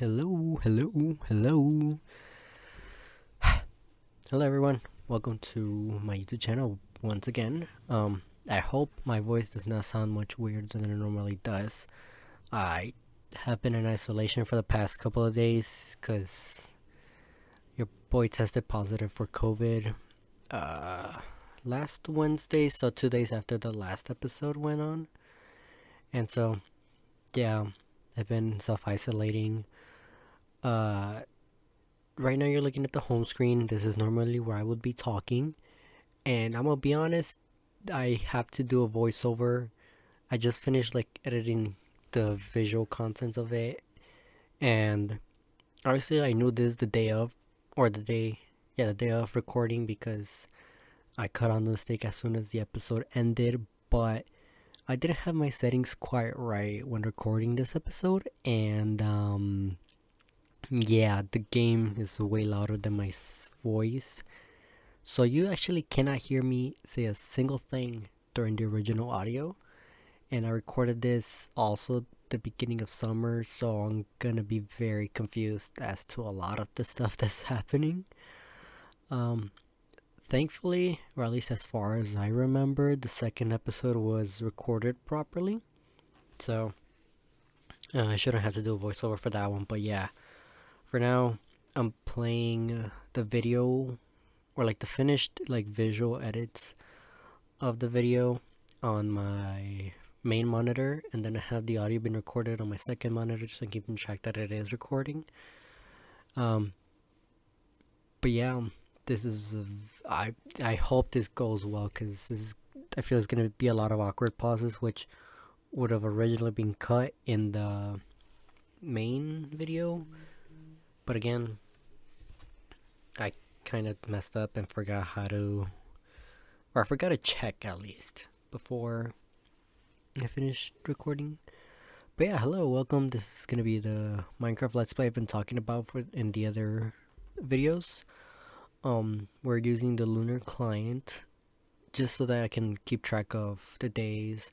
Hello. Hello everyone. Welcome to my YouTube channel once again. I hope my voice does not sound much weirder than it normally does. I have been in isolation for the past couple of days because your boy tested positive for COVID last Wednesday, so 2 days after the last episode went on. And so yeah, I've been self-isolating. Right now you're looking at the home screen. This is normally where I would be talking, and I'm gonna be honest, I have to do a voiceover. I just finished like editing the visual contents of it, and obviously I knew this the day of, or the day of recording, because I cut on the mistake as soon as the episode ended. But I didn't have my settings quite right when recording this episode, and yeah, the game is way louder than my voice. So you actually cannot hear me say a single thing during the original audio. And I recorded this also the beginning of summer, so I'm gonna be very confused as to a lot of the stuff that's happening. Um, Thankfully, or at least as far as I remember, the second episode was recorded properly. So I shouldn't have to do a voiceover for that one, but yeah. For now, I'm playing the video, or like the finished like visual edits of the video on my main monitor, and then I have the audio being recorded on my second monitor, just keeping track that it is recording. Um, but yeah, this is I hope this goes well, because I feel it's gonna be a lot of awkward pauses, which would have originally been cut in the main video. But again, I kind of messed up and forgot how to, or I forgot to check at least before I finished recording. But yeah, hello, welcome. This is gonna be the Minecraft Let's Play I've been talking about in the other videos. We're using the lunar client just so that I can keep track of the days.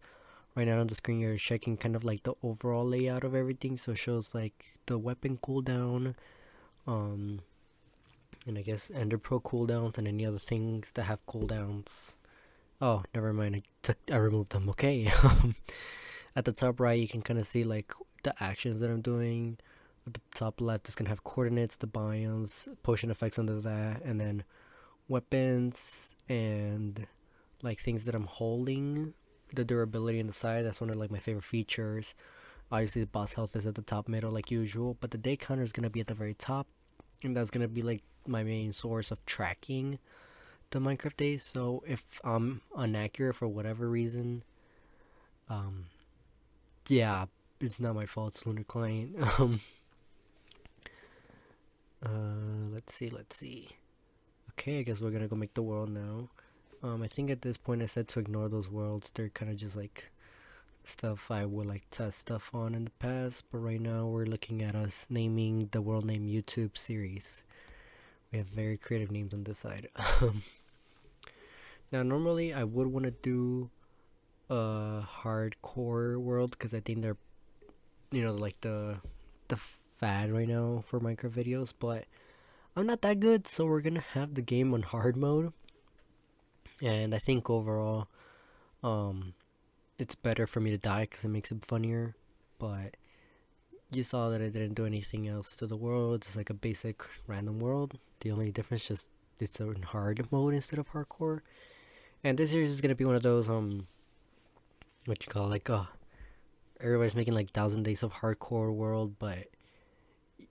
Right now on the screen, you're checking kind of like the overall layout of everything, so it shows like the weapon cooldown, and I guess Ender Pro cooldowns and any other things that have cooldowns. Oh, never mind. I removed them. Okay. At the top right, you can kind of see like the actions that I'm doing. At the top left, it's gonna have coordinates, the biomes, potion effects under that, and then weapons and like things that I'm holding. The durability on the side. That's one of like my favorite features. Obviously, the boss health is at the top middle like usual, but the day counter is gonna be at the very top, and that's gonna be like my main source of tracking the Minecraft days. So if I'm inaccurate for whatever reason, yeah, it's not my fault. It's Lunar Client. Let's see. Okay, I guess we're gonna go make the world now. I think at this point I said to ignore those worlds. They're kind of just like stuff I would like test stuff on in the past, but right now we're looking at us naming the world name YouTube series. We have very creative names on this side. Now normally I would want to do a hardcore world, because I think they're, like the fad right now for Minecraft videos, but I'm not that good, so we're gonna have the game on hard mode. And I think overall it's better for me to die because it makes it funnier. But you saw that I didn't do anything else to the world. It's like a basic random world. The only difference just it's in hard mode instead of hardcore. And this series is gonna be one of those what you call like everybody's making like 1,000 days of hardcore world, but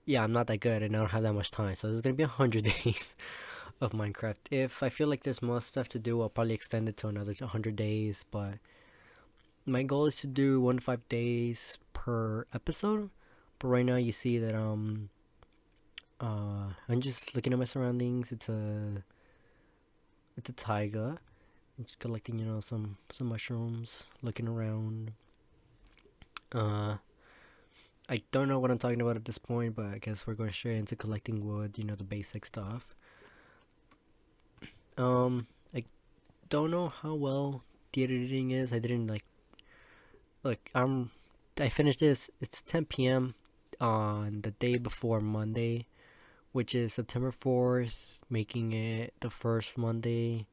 yeah, I'm not that good and I don't have that much time. So this is gonna be 100 days of Minecraft. If I feel like there's more stuff to do, I'll probably extend it to another 100 days. But my goal is to do 1 to 5 days per episode. But right now you see that I'm just looking at my surroundings. It's a taiga. I'm just collecting, some mushrooms, looking around. I don't know what I'm talking about at this point, but I guess we're going straight into collecting wood, the basic stuff. I don't know how well the editing is. I didn't I finished this. It's 10 p.m. on the day before Monday, which is September 4th, making it the first Monday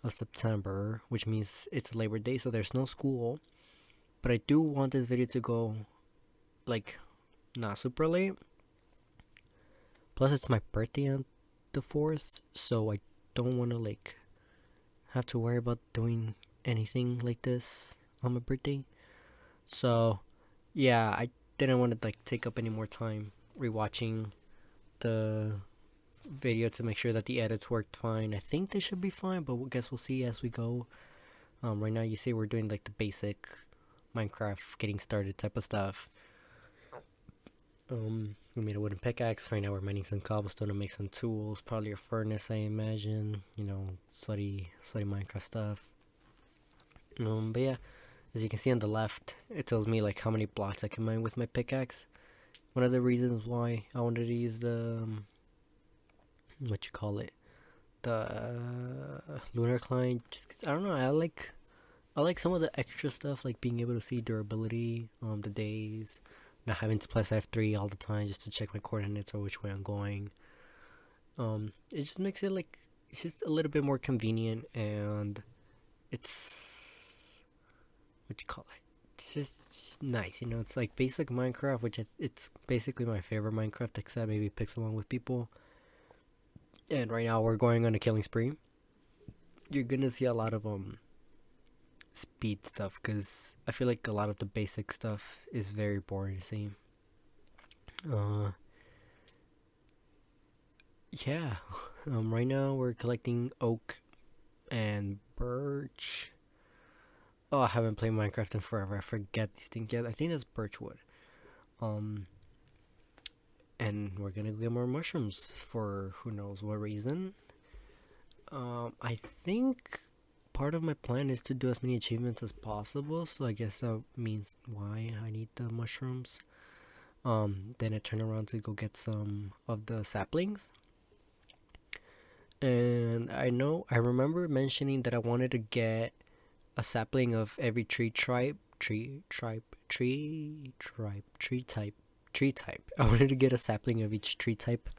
of September, which means it's Labor Day, so there's no school. But I do want this video to go like not super late. Plus, it's my birthday on the 4th, so I don't want to like have to worry about doing anything like this on my birthday. So, yeah, I didn't want to like take up any more time rewatching the video to make sure that the edits worked fine. I think they should be fine, but I guess we'll see as we go. Right now, you see we're doing like the basic Minecraft getting started type of stuff. We made a wooden pickaxe. Right now we're mining some cobblestone to make some tools. Probably a furnace, I imagine. You know, sweaty Minecraft stuff. But yeah, as you can see on the left, it tells me like how many blocks I can mine with my pickaxe. One of the reasons why I wanted to use the the lunar client. Just 'cause, I don't know. I like some of the extra stuff, like being able to see durability, the days, not having to press F3 all the time just to check my coordinates or which way I'm going. It just makes it like it's just a little bit more convenient, and it's it's just nice, you know. It's like basic Minecraft, which it's basically my favorite Minecraft, except maybe Pixel One with people. And right now we're going on a killing spree. You're gonna see a lot of speed stuff because I feel like a lot of the basic stuff is very boring to see. Yeah. Right now we're collecting oak and birch. Oh, I haven't played Minecraft in forever. I forget these things. Yeah, I think that's birchwood. And we're gonna get more mushrooms for who knows what reason. I think part of my plan is to do as many achievements as possible, so I guess that means why I need the mushrooms. Then I turn around to go get some of the saplings. And I remember mentioning that I wanted to get a sapling of every tree type. I wanted to get a sapling of each tree type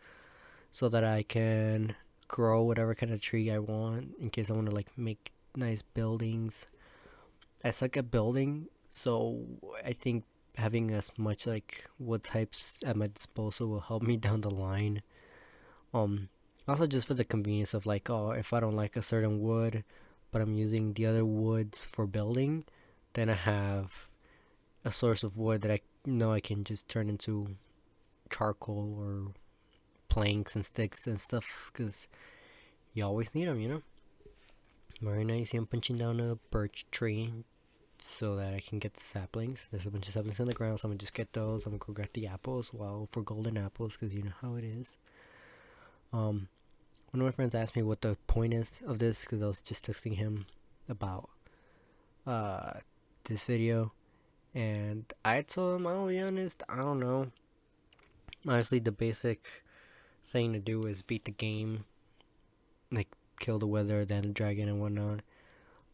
so that I can grow whatever kind of tree I want in case I want to like make nice buildings. I suck at building, so I think having as much like wood types at my disposal will help me down the line. Also just for the convenience of like, oh, if I don't like a certain wood, but I'm using the other woods for building, then I have a source of wood that I know I can just turn into charcoal or planks and sticks and stuff, because you always need them, you know. Very nice. I'm punching down a birch tree so that I can get the saplings. There's a bunch of saplings in the ground, so I'm gonna just get those. I'm gonna go get the apples, well, for golden apples, because you know how it is. One of my friends asked me what the point is of this, because I was just texting him about this video, and I told him, I'll be honest, I don't know. Honestly, the basic thing to do is beat the game, like kill the wither, then the dragon and whatnot.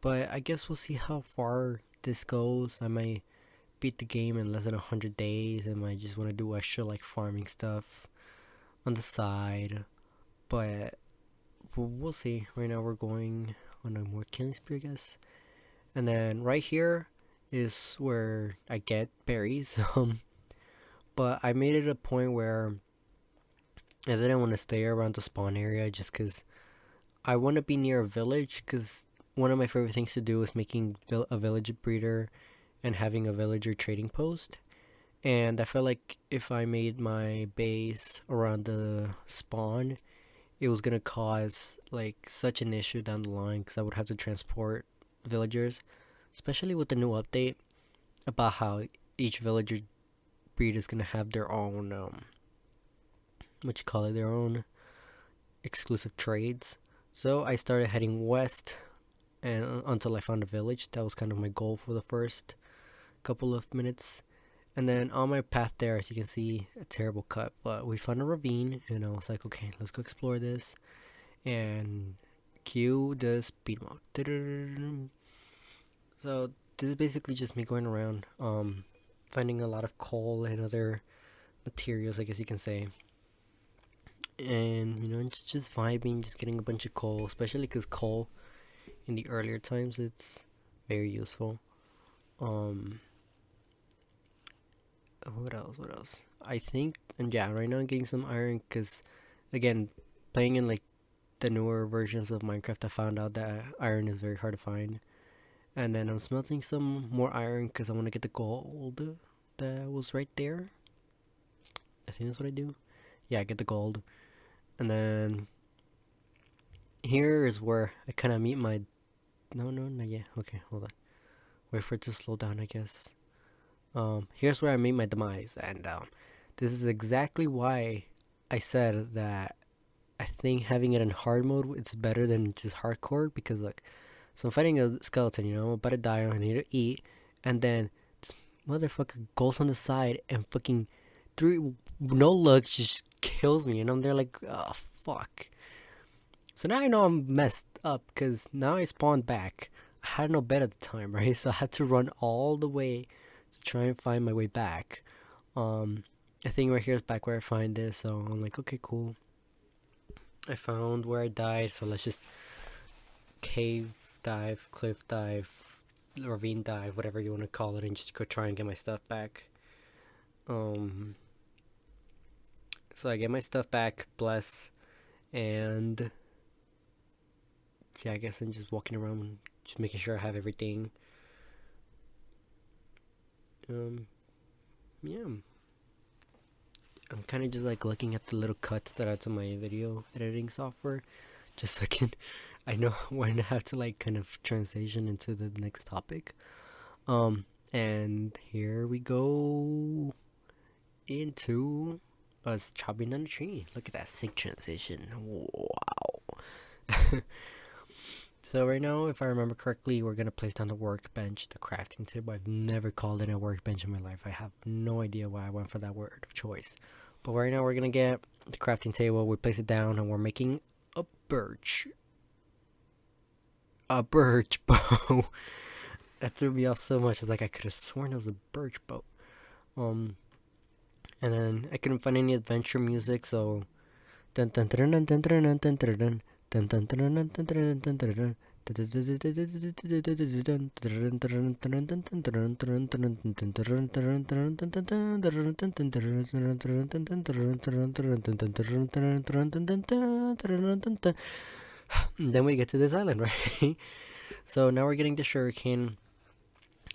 But I guess we'll see how far this goes. I might beat the game in less than 100 days. I might just want to do extra like farming stuff on the side. But we'll see. Right now we're going on a more killing spree, I guess. And then right here is where I get berries. But I made it a point where I didn't want to stay around the spawn area just because I want to be near a village, because one of my favorite things to do is making a village breeder and having a villager trading post. And I felt like if I made my base around the spawn, it was going to cause like such an issue down the line, because I would have to transport villagers, especially with the new update about how each villager breed is going to have their own their own exclusive trades. So I started heading west, and until I found a village. That was kind of my goal for the first couple of minutes. And then on my path there, as you can see, a terrible cut, but we found a ravine, and I was like, okay, let's go explore this. And cue the speed mode. So this is basically just me going around, finding a lot of coal and other materials, I guess you can say. And just vibing, just getting a bunch of coal, especially because coal in the earlier times it's very useful. Um, what else? I think, and yeah, right now I'm getting some iron because, again, playing in like the newer versions of Minecraft, I found out that iron is very hard to find. And then I'm smelting some more iron because I want to get the gold that was right there. I think that's what I do. Yeah, I get the gold. And then here is where I kind of meet my. No, no, not yet. Okay, hold on. Wait for it to slow down, I guess. Here's where I meet my demise. And this is exactly why I said that I think having it in hard mode it's better than just hardcore, because look, so I'm fighting a skeleton, I'm about to die, I need to eat, and then this motherfucker goes on the side and fucking through no luck just kills me, and I'm there like, oh fuck. So now I know I'm messed up because now I spawned back. I had no bed at the time, right? So I had to run all the way to try and find my way back. I think right here is back where I find this, so I'm like, okay, cool. I found where I died, so let's just cave dive, cliff dive, ravine dive, whatever you want to call it, and just go try and get my stuff back. So I get my stuff back, bless, and yeah, I guess I'm just walking around, just making sure I have everything. Yeah. I'm kind of just like looking at the little cuts that are to my video editing software, just so I know when I have to like kind of transition into the next topic. And here we go into us chopping down the tree. Look at that sick transition. Wow. So right now, if I remember correctly, we're gonna place down the workbench, the crafting table. I've never called it a workbench in my life. I have no idea why I went for that word of choice. But right now we're gonna get the crafting table, we place it down, and we're making a birch bow. That threw me off so much. It's like I could have sworn it was a birch bow. And then I couldn't find any adventure music, so dun dun dun dun dun dun dun dun dun dun dun dun dun dun dun. Then we get to this island, right? So now we're getting the sugarcane.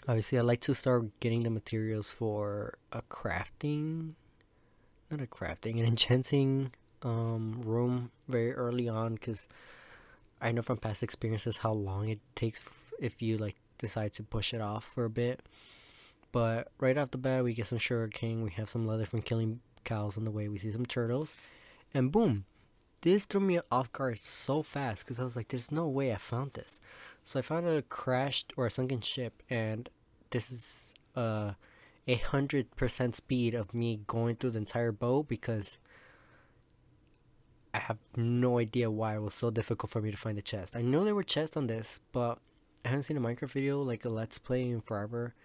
Obviously, I like to start getting the materials for a crafting, not a crafting, an enchanting room very early on, because I know from past experiences how long it takes if you like decide to push it off for a bit. But right off the bat, we get some sugarcane, we have some leather from killing cows on the way, we see some turtles, and boom, this threw me off guard so fast because I was like, there's no way I found this. So I found a crashed or a sunken ship, and this is 100% speed of me going through the entire boat, because I have no idea why it was so difficult for me to find the chest. I know there were chests on this, but I haven't seen a Minecraft video, like a Let's Play, in forever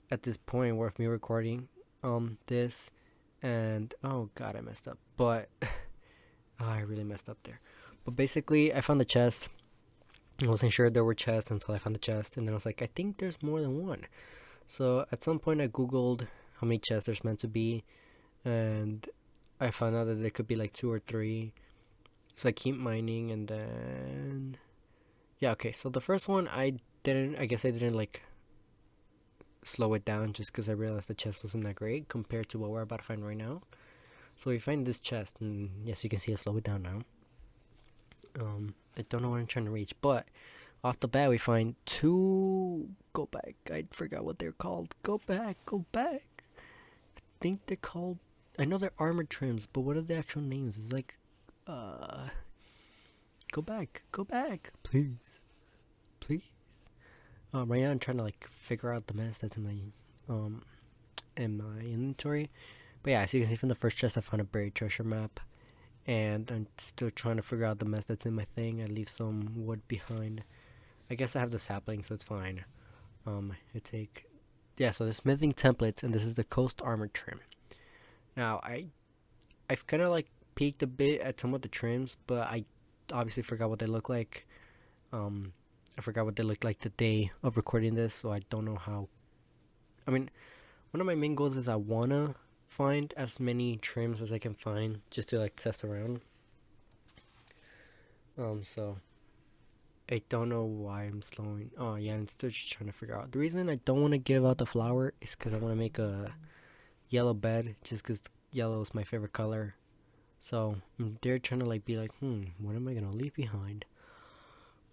at this point worth me recording this. And oh god, I messed up. But I really messed up there. But basically, I found the chest. I wasn't sure there were chests until I found the chest, and then I was like, I think there's more than one. So at some point I googled how many chests there's meant to be, and I found out that there could be like 2 or 3. So I keep mining, and then yeah, okay. So the first one I guess I didn't like slow it down, just because I realized the chest wasn't that great compared to what we're about to find right now. So we find this chest, and yes, you can see I slow it down now. I don't know what I'm trying to reach, but off the bat we find 2. Go back. I forgot what they're called. Go back. I think they're called. I know they're armor trims, but what are the actual names? It's like, go back, please. Right now I'm trying to like figure out the mess that's in my inventory. But yeah, as you can see from the first chest, I found a buried treasure map, and I'm still trying to figure out the mess that's in my thing. I leave some wood behind. I guess I have the sapling, so it's fine. So the smithing templates, and this is the coast armor trim. Now I've kind of like peeked a bit at some of the trims, but I obviously forgot what they look like. Um, I forgot what they looked like the day of recording this, so I don't know how. I mean, one of my main goals is I wanna find as many trims as I can find just to like test around. So I don't know why I'm slowing. Oh yeah, I'm still just trying to figure out. The reason I don't want to give out the flower is because I want to make a yellow bed, just because yellow is my favorite color. So they're trying to like be like, what am I gonna leave behind?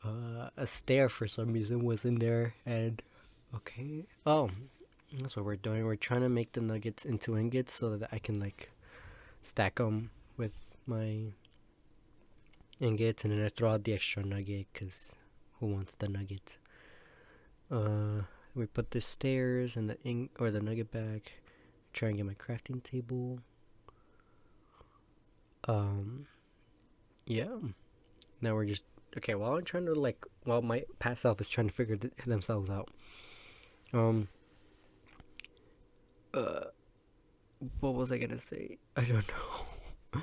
A stair for some reason was in there, and okay. Oh, that's what we're doing. We're trying to make the nuggets into ingots so that I can like stack them with my ingots, and then I throw out the extra nugget because who wants the nugget? We put the stairs and the nugget bag. Try and get my crafting table. Yeah. Now we're just okay. While I'm trying to while my past self is trying to figure themselves out. Um. What was I gonna say? I don't know.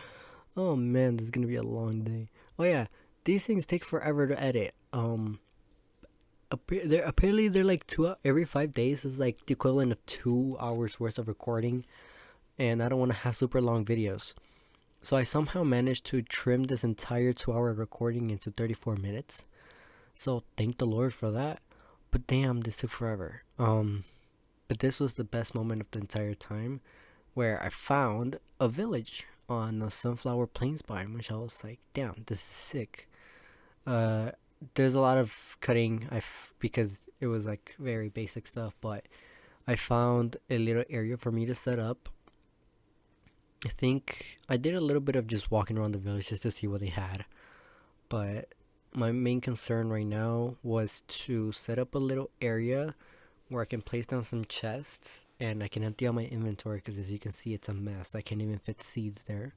Oh man, this is gonna be a long day. Oh yeah, these things take forever to edit. Apparently they're like every 5 days is like the equivalent of 2 hours worth of recording, and I don't want to have super long videos. So I somehow managed to trim this entire 2 hour recording into 34 minutes. So thank the Lord for that. But damn, this took forever. But this was the best moment of the entire time, where I found a village on the Sunflower Plains biome, which I was like, damn, this is sick. There's a lot of cutting because it was like very basic stuff, but I found a little area for me to set up. I think I did a little bit of just walking around the village just to see what they had, but my main concern right now was to set up a little area where I can place down some chests and I can empty out my inventory because as you can see it's a mess. I can't even fit seeds there.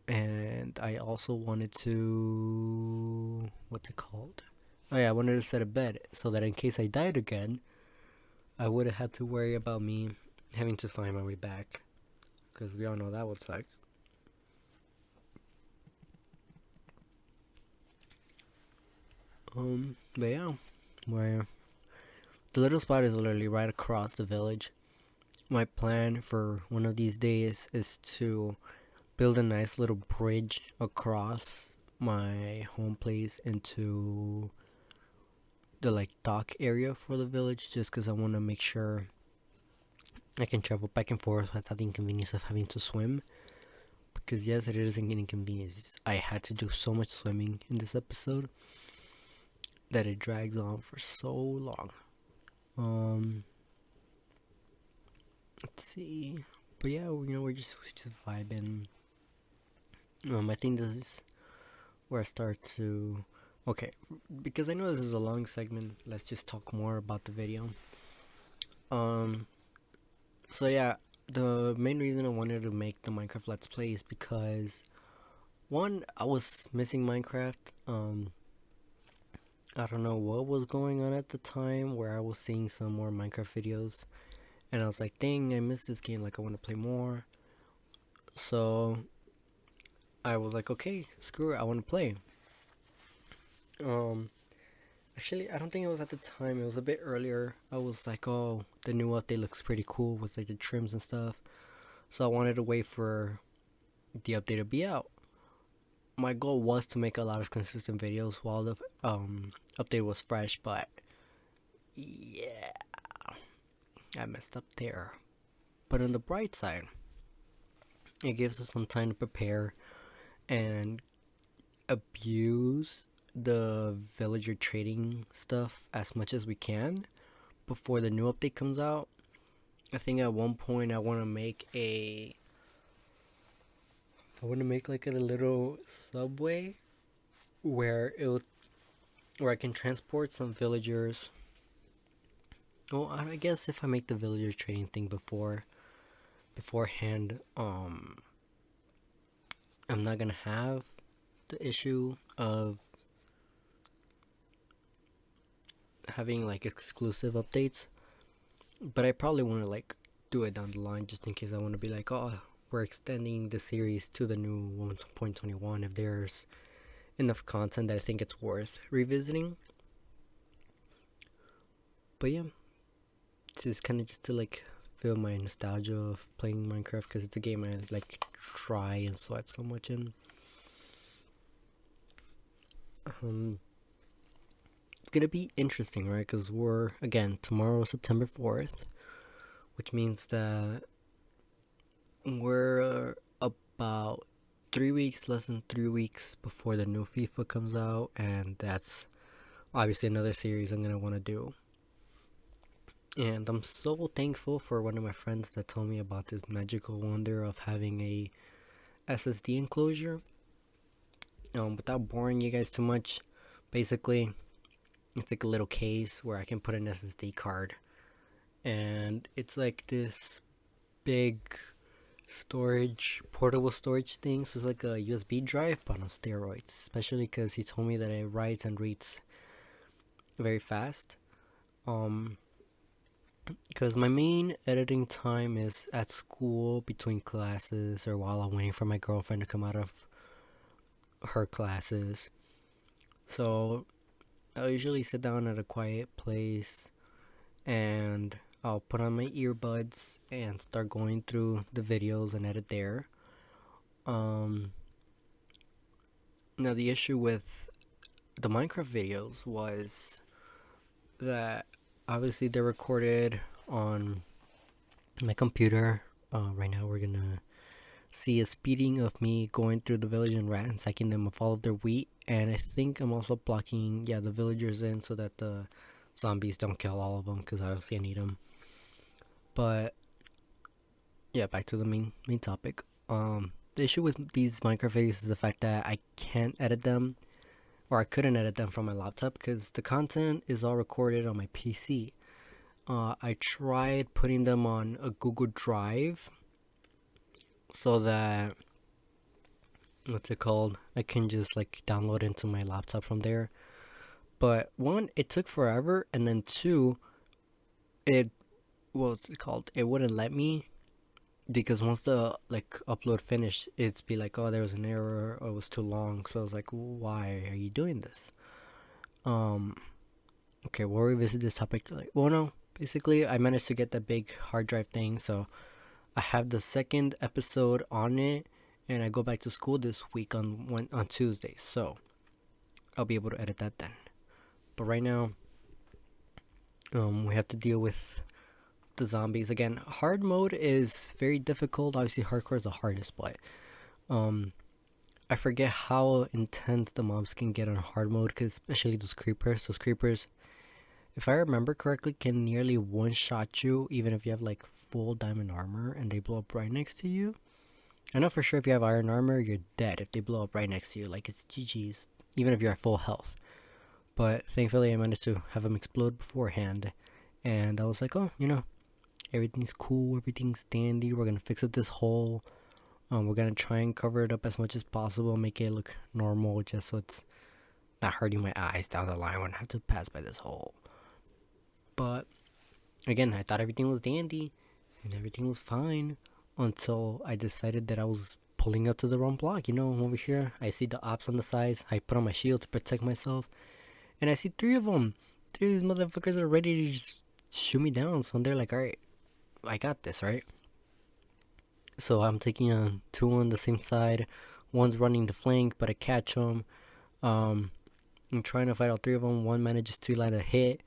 And I also wanted to, what's it called? Oh yeah, I wanted to set a bed so that in case I died again, I wouldn't have to worry about me having to find my way back, because we all know that would suck. But yeah, where the little spot is literally right across the village. My plan for one of these days is to build a nice little bridge across my home place into the like dock area for the village, just because I want to make sure I can travel back and forth without the inconvenience of having to swim. Because yes, it is an inconvenience. I had to do so much swimming in this episode that it drags on for so long. Let's see. But yeah, we're just vibing. I think this is where I start to. Okay, because I know this is a long segment, let's just talk more about the video. So yeah, the main reason I wanted to make the Minecraft Let's Play is because, one, I was missing Minecraft. I don't know what was going on at the time where I was seeing some more Minecraft videos, and I was like, dang, I missed this game, like I want to play more. So I was like, okay, screw it, I want to play. Actually, I don't think it was at the time, it was a bit earlier. I was like, oh, the new update looks pretty cool with like the trims and stuff. So I wanted to wait for the update to be out. My goal was to make a lot of consistent videos while the update was fresh, but yeah, I messed up there. But on the bright side, it gives us some time to prepare and abuse the villager trading stuff as much as we can before the new update comes out. I think at one point I want to make like a little subway where I can transport some villagers. Well, I guess if I make the villager trading thing beforehand, I'm not gonna have the issue of having like exclusive updates. But I probably want to like do it down the line, just in case I want to be like, oh, we're extending the series to the new 1.21 if there's enough content that I think it's worth revisiting. But yeah, this is kind of just to like feel my nostalgia of playing Minecraft, because it's a game I like try and sweat so much in. It's gonna be interesting, right? Because we're, again, tomorrow, September 4th, which means that we're about 3 weeks, less than 3 weeks before the new FIFA comes out, and that's obviously another series I'm gonna want to do. And I'm so thankful for one of my friends that told me about this magical wonder of having a SSD enclosure. Without boring you guys too much, basically, it's like a little case where I can put an SSD card, and it's like this big portable storage thing. So it's like a USB drive, but on steroids. Especially because he told me that it writes and reads very fast. Because my main editing time is at school, between classes, or while I'm waiting for my girlfriend to come out of her classes. So I'll usually sit down at a quiet place and I'll put on my earbuds and start going through the videos and edit there. Now the issue with the Minecraft videos was that obviously they're recorded on my computer. Right now we're gonna see a speeding of me going through the village and ransacking them of all of their wheat, and I think I'm also blocking the villagers in so that the zombies don't kill all of them, because obviously I need them. But yeah, back to the main topic. The issue with these Minecraft videos is the fact that I can't edit them, or I couldn't edit them from my laptop, because the content is all recorded on my PC. I tried putting them on a Google Drive so that, what's it called, I can just like download into my laptop from there. But one, it took forever, and then two, it wouldn't let me, because once the like upload finished, it's be like, oh, there was an error, or it was too long. So I was like, why are you doing this? Okay, we'll revisit this topic. No, basically I managed to get that big hard drive thing, so I have the second episode on it, and I go back to school this week on Tuesday, so I'll be able to edit that then. But right now, we have to deal with the zombies again. Hard mode is very difficult. Obviously, hardcore is the hardest, but I forget how intense the mobs can get on hard mode, because especially those creepers. If I remember correctly, can nearly one-shot you even if you have like full diamond armor and they blow up right next to you. I know for sure if you have iron armor, you're dead if they blow up right next to you. Like, it's GG's, even if you're at full health. But thankfully I managed to have them explode beforehand, and I was like, oh, everything's cool, everything's dandy, we're gonna fix up this hole. We're gonna try and cover it up as much as possible, make it look normal, just so it's not hurting my eyes down the line when I have to pass by this hole. But again, I thought everything was dandy and everything was fine until I decided that I was pulling up to the wrong block. Over here, I see the ops on the sides. I put on my shield to protect myself, and I see three of them. Three of these motherfuckers are ready to just shoot me down. So they're like, alright, I got this, right? So I'm taking two on the same side. One's running the flank, but I catch them. I'm trying to fight all three of them. One manages to land a hit.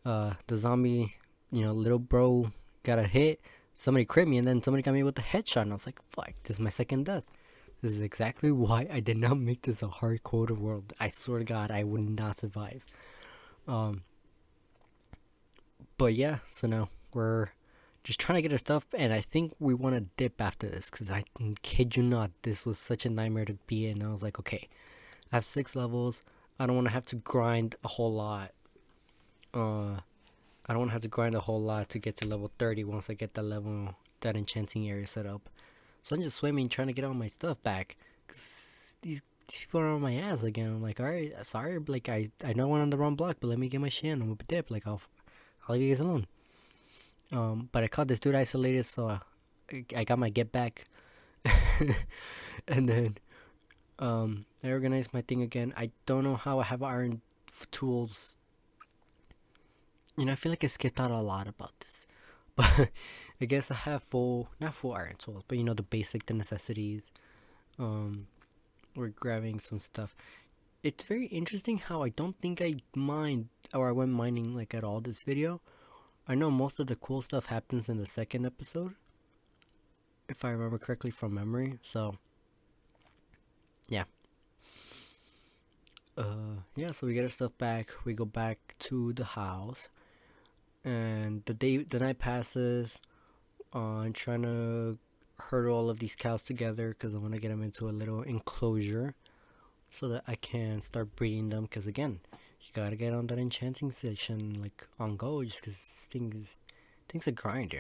The zombie, little bro got a hit. Somebody crit me, and then somebody got me with a headshot, and I was like, fuck, this is my second death. This is exactly why I did not make this a hardcore world. I swear to God, I would not survive. But yeah, so now we're just trying to get our stuff, and I think we want to dip after this, because I kid you not, this was such a nightmare to be in. I was like, okay, I have 6 levels. I don't want to have to grind a whole lot. I don't want to have to grind a whole lot to get to level 30 once I get that enchanting area set up. So I'm just swimming, trying to get all my stuff back, because these people are on my ass again. I'm like, alright, sorry, like, I know I went on the wrong block, but let me get my shit and I'm gonna dip. Like, I'll leave you guys alone. But I caught this dude isolated, so I got my get back. And then I organized my thing again. I don't know how I have iron tools. I feel like I skipped out a lot about this. But I guess I have not full iron tools, but the necessities. We're grabbing some stuff. It's very interesting how I don't think I went mining like at all this video. I know most of the cool stuff happens in the second episode, if I remember correctly from memory. So yeah. So we get our stuff back. We go back to the house, and the night passes. I'm trying to herd all of these cows together because I want to get them into a little enclosure so that I can start breeding them. Because again, you gotta get on that enchanting session like on go, just because things are grind,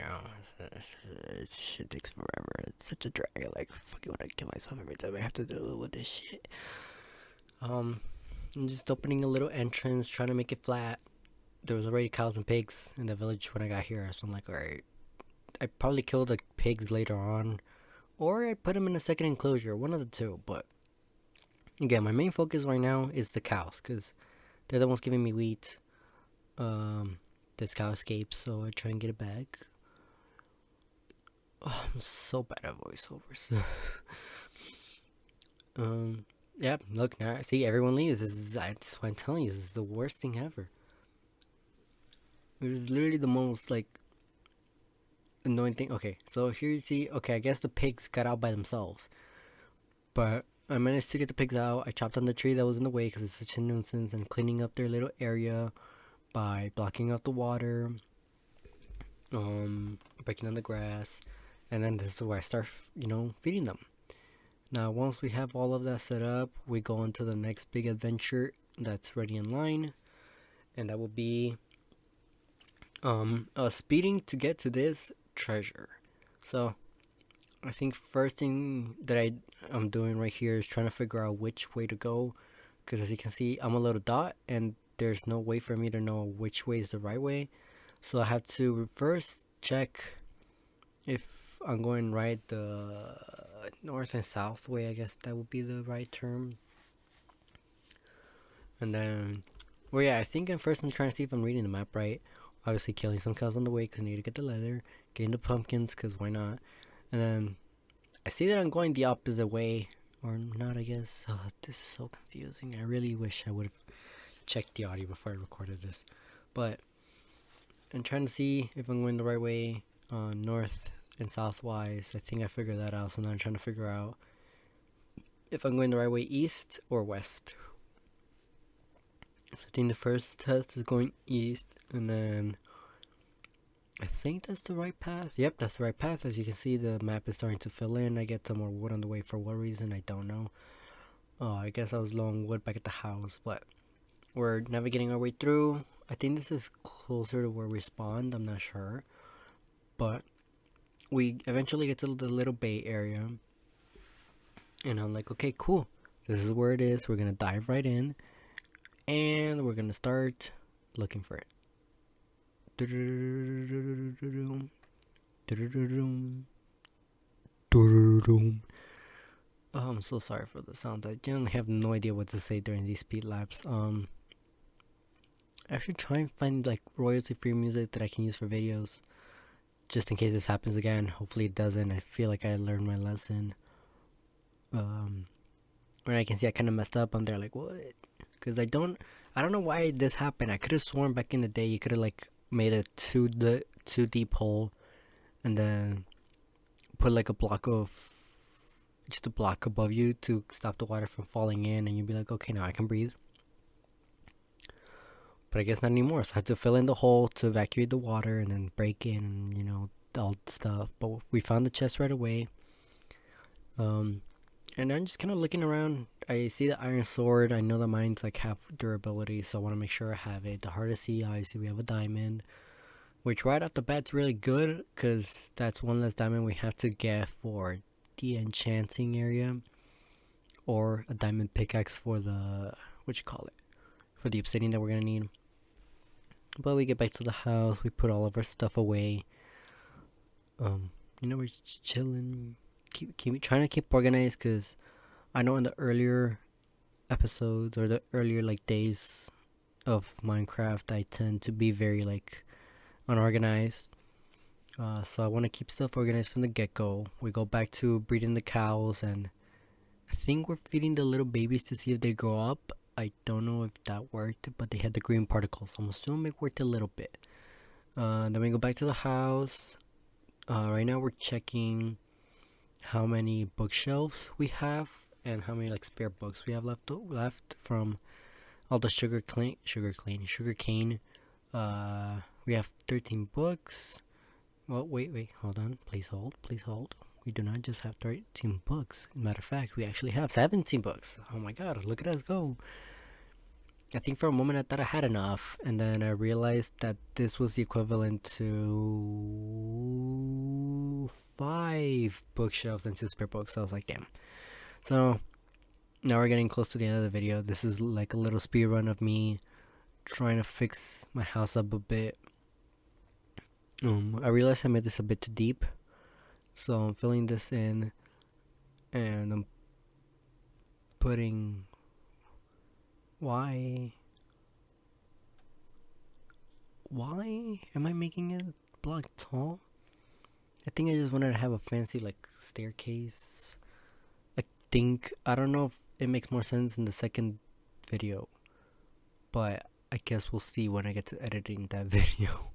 shit takes forever. It's such a drag. Like, fucking want to kill myself every time I have to deal with this shit. I'm just opening a little entrance, trying to make it flat. There was already cows and pigs in the village when I got here, so I'm like, alright. I probably killed the pigs later on, or I put them in a second enclosure, one of the two. But again, my main focus right now is the cows, because they're the ones giving me wheat. This cow escapes, so I try and get it back. Oh, I'm so bad at voiceovers. Yeah, look, now see, everyone leaves. That's why I'm telling you, this is the worst thing ever. It is literally the most like annoying thing. Okay, so here you see. Okay, I guess the pigs got out by themselves, but I managed to get the pigs out. I chopped down the tree that was in the way because it's such a nuisance, and cleaning up their little area by blocking out the water, breaking down the grass, and then this is where I start, feeding them. Now, once we have all of that set up, we go on to the next big adventure that's ready in line, and that will be speeding to get to this treasure. So, I think first thing that I'm doing right here is trying to figure out which way to go, because as you can see, I'm a little dot, and there's no way for me to know which way is the right way. So I have to first check if I'm going right the north and south way. I guess that would be the right term. And then, I think I'm trying to see if I'm reading the map right. Obviously killing some cows on the way because I need to get the leather. Getting the pumpkins because why not. And then I see that I'm going the opposite way. Or not, I guess. Oh, this is so confusing. I really wish I would have checked the audio before I recorded this. But I'm trying to see if I'm going the right way north and south wise. I think I figured that out. So now I'm trying to figure out if I'm going the right way east or west. So I think the first test is going east, and then I think that's the right path. Yep, that's the right path. As you can see, the map is starting to fill in. I get some more wood on the way. For what reason, I don't know. I guess I was low on wood back at the house, but we're navigating our way through. I think this is closer to where we spawned. I'm not sure, but we eventually get to the little bay area, and I'm like, okay, cool. This is where it is. We're gonna dive right in, and we're gonna start looking for it. Oh, I'm so sorry for the sounds. I genuinely have no idea what to say during these speed laps. I should try and find like royalty-free music that I can use for videos, just in case this happens again. Hopefully it doesn't. I feel like I learned my lesson. When I can see I kind of messed up, I'm there like, what? Because I don't know why this happened. I could have sworn back in the day you could have like made a too deep hole, and then put like a block above you to stop the water from falling in, and you'd be like, okay, now I can breathe. But I guess not anymore. So I had to fill in the hole to evacuate the water and then break in, all the stuff. But we found the chest right away. And I'm just kind of looking around. I see the iron sword. I know that mine's like half durability, so I want to make sure I have it. The heart of sea, obviously we have a diamond, which right off the bat's really good, because that's one less diamond we have to get for the enchanting area, or a diamond pickaxe for the for the obsidian that we're gonna need. But we get back to the house, we put all of our stuff away, We're just chilling, keep trying to keep organized, because I know in the earlier episodes or the earlier like days of Minecraft, I tend to be very like unorganized. So I want to keep stuff organized from the get-go. We go back to breeding the cows, and I think we're feeding the little babies to see if they grow up. I don't know if that worked, but they had the green particles. I'm assuming it worked a little bit. Then we go back to the house. Right now we're checking how many bookshelves we have and how many like spare books we have left from all the sugar cane. We have 13 books. Well, wait, hold on. Please hold. We do not just have 13 books. Matter of fact, we actually have 17 books. Oh my god, look at us go. I think for a moment I thought I had enough, and then I realized that this was the equivalent to 5 bookshelves and 2 spare books. So I was like, damn. So now we're getting close to the end of the video. This is like a little speed run of me trying to fix my house up a bit. I realized I made this a bit too deep, so I'm filling this in, and I'm putting. Why am I making it block tall? I think I just wanted to have a fancy like staircase. I don't know if it makes more sense in the second video, but I guess we'll see when I get to editing that video.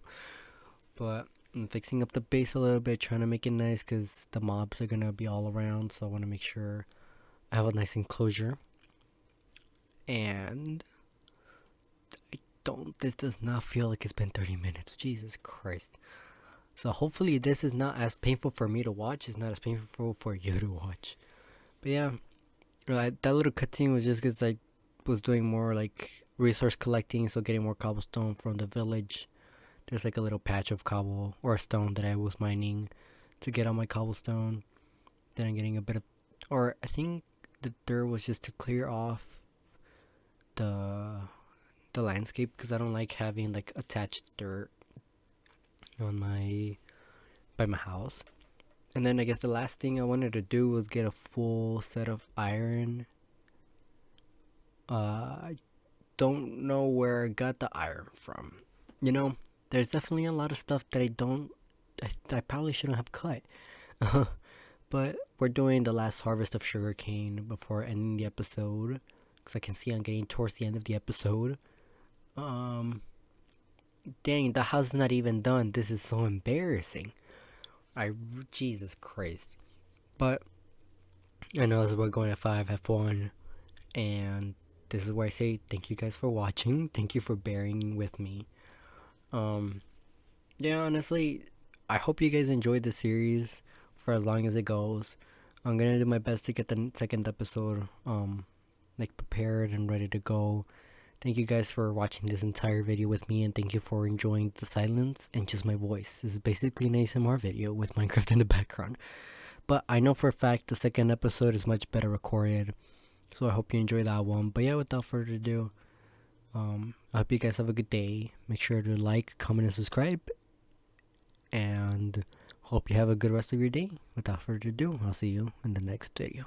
But I'm fixing up the base a little bit, trying to make it nice because the mobs are gonna be all around, so I want to make sure I have a nice enclosure. And this does not feel like it's been 30 minutes. Jesus Christ. So hopefully this is not as painful for me to watch. It's not as painful for you to watch. But yeah, that little cutscene was just because I was doing more like resource collecting, so getting more cobblestone from the village. There's like a little patch of cobble or stone that I was mining to get on my cobblestone. Then I'm getting a bit of, or I think the dirt was just to clear off the landscape, because I don't like having like attached dirt on by my house. And then I guess the last thing I wanted to do was get a full set of iron. I don't know where I got the iron from. There's definitely a lot of stuff that I probably shouldn't have cut. But we're doing the last harvest of sugarcane before ending the episode, because I can see I'm getting towards the end of the episode. Dang, the house is not even done. This is so embarrassing. Jesus Christ. But I know as we're going at 5 F1, and this is where I say thank you guys for watching. Thank you for bearing with me. Yeah, honestly, I hope you guys enjoyed the series for as long as it goes. I'm gonna do my best to get the second episode like prepared and ready to go. Thank you guys for watching this entire video with me, and thank you for enjoying the silence and just my voice. This is basically an ASMR video with Minecraft in the background. But I know for a fact the second episode is much better recorded, so I hope you enjoy that one. But yeah, without further ado, I hope you guys have a good day. Make sure to like, comment, and subscribe, and hope you have a good rest of your day. Without further ado, I'll see you in the next video.